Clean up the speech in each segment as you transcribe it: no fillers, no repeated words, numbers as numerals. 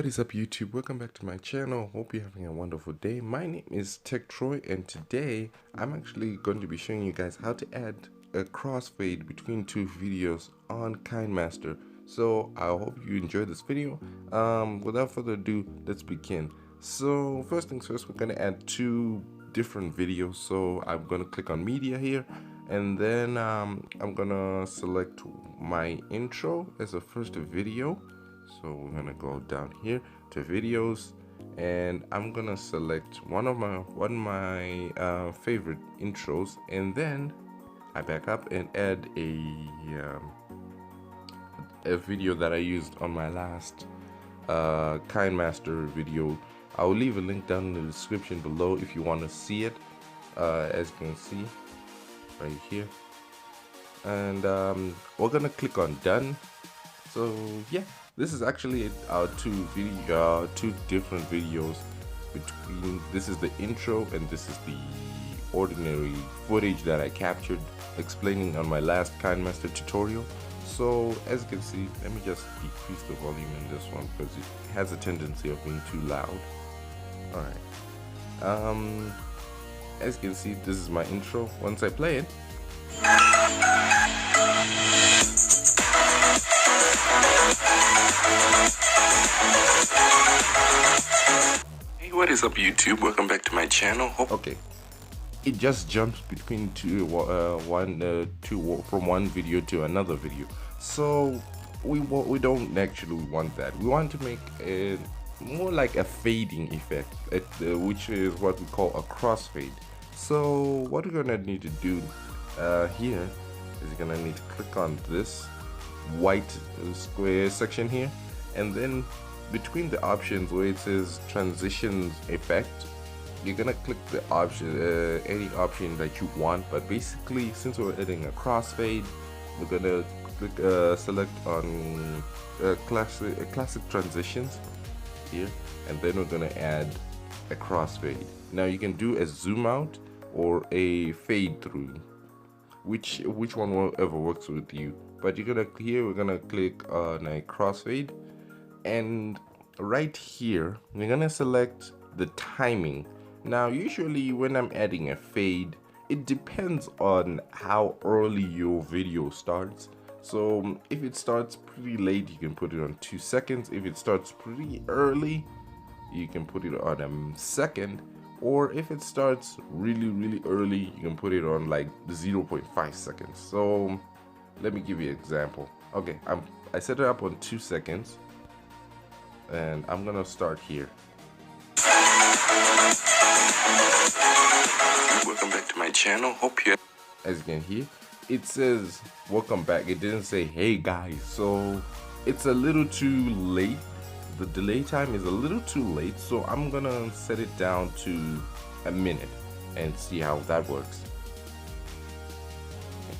What is up, YouTube? Welcome back to my channel. Hope you're having a wonderful day. My name is Tech Troy, and today I'm actually going to be showing you guys how to add a crossfade between two videos on Kinemaster. So I hope you enjoy this video. Without further ado, let's begin. So first things first, we're going to add two different videos. So I'm going to click on media here, and then I'm going to select my intro as a first video. So we're gonna go down here to videos, and I'm gonna select one of my favorite intros, and then I back up and add a video that I used on my last Kinemaster video. I'll leave a link down in the description below if you want to see it. As you can see right here, and we're gonna click on done. So yeah, this is actually our two different videos. This is the intro and this is the ordinary footage that I captured explaining on my last Kinemaster tutorial. So as you can see, let me just decrease the volume in this one because it has a tendency of being too loud. Alright. As you can see, this is my intro. Once I play it, Hey, what is up, YouTube? Welcome back to my channel. Okay, it just jumps between from one video to another video. So we don't actually want that. We want to make it more like a fading effect, which is what we call a crossfade. So what we're gonna need to do here is you're gonna need to click on this white square section here, and then between the options where it says transitions effect, you're gonna click the option, any option that you want. But basically, since we're adding a crossfade, we're gonna click select on classic transitions here, and then we're gonna add a crossfade. Now you can do a zoom out or a fade through, which one ever works with you. But we're gonna click on a crossfade, and right here we're gonna select the timing. Now usually when I'm adding a fade, it depends on how early your video starts. So if it starts pretty late, you can put it on 2 seconds. If it starts pretty early, you can put it on a second. Or if it starts really early, you can put it on like 0.5 seconds. So let me give you an example. Okay, I set it up on 2 seconds, and I'm gonna start here. Welcome back to my channel. Hope you. As you can hear, it says welcome back. It didn't say hey guys, so it's a little too late. The delay time is a little too late, so I'm gonna set it down to a minute and see how that works. Okay.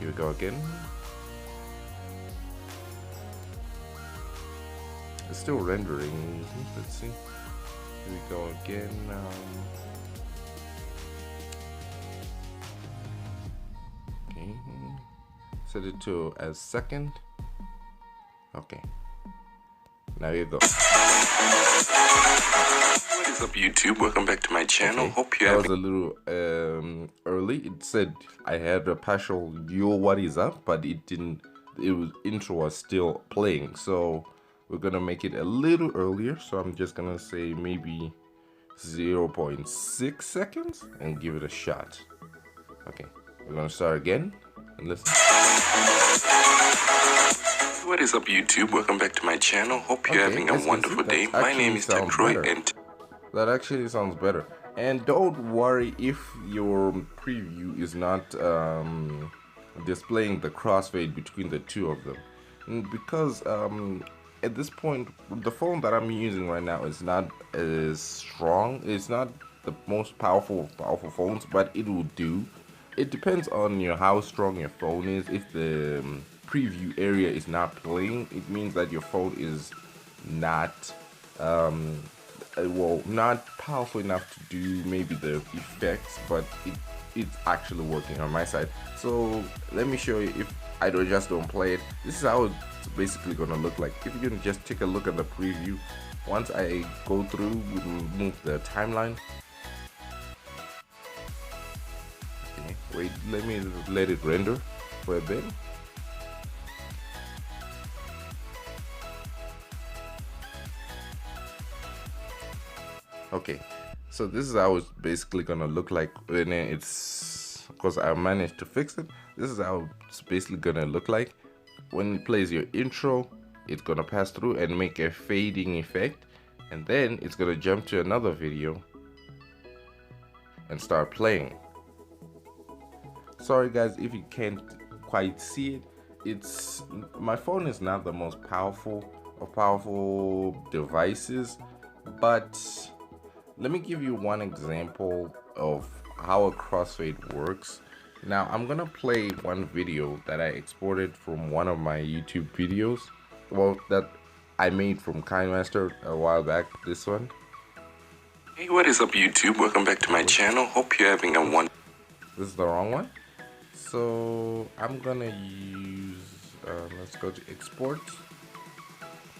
Here we go again. It's still rendering. Let's see. Here we go again. Okay. Set it to a second. Okay. Now you go. What is up, YouTube? Welcome back to my channel. Okay. Hope you that have. was a little early. It said I had a partial yo what is up, but it didn't. Intro was still playing, so we're gonna make it a little earlier. So I'm just gonna say maybe 0.6 seconds and give it a shot. Okay, we're gonna start again and listen. What is up, YouTube? Welcome back to my channel. Hope you're having a wonderful day. My name is Tech Troy, and that actually sounds better. And don't worry if your preview is not displaying the crossfade between the two of them, because at this point the phone that I'm using right now is not as strong. It's not the most powerful phones, but it will do. It depends on how strong your phone is. If the preview area is not playing, it means that your phone is not not powerful enough to do maybe the effects, but it's actually working on my side. So let me show you if I just don't play it. This is how it's basically gonna look like. If you can just take a look at the preview, once I go through, we move the timeline. Okay, wait, let it render for a bit. Okay, so this is how it's basically gonna look like when it's, because I managed to fix it. This is how it's basically gonna look like when it plays your intro. It's gonna pass through and make a fading effect, and then it's gonna jump to another video and start playing. Sorry guys if you can't quite see it. It's, my phone is not the most powerful of powerful devices, but let me give you one example of how a crossfade works. Now I'm gonna play one video that I exported from one of my YouTube videos, well, that I made from Kinemaster a while back. This one. Hey, what is up YouTube? Welcome back to my channel. Hope you're having a wonderful. This is the wrong one. So I'm gonna use, let's go to export,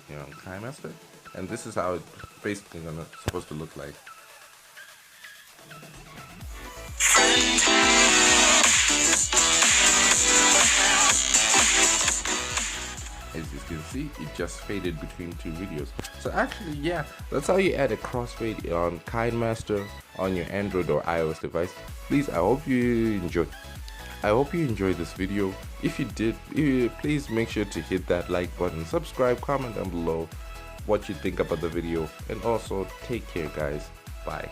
you know, Kinemaster, and this is how it's basically supposed to look like. As you can see, it just faded between two videos. So actually, yeah, that's how you add a crossfade on Kinemaster on your Android or iOS device. Please, I hope you enjoyed this video. If you did, please make sure to hit that like button, subscribe, comment down below what you think about the video, and also take care guys. Bye.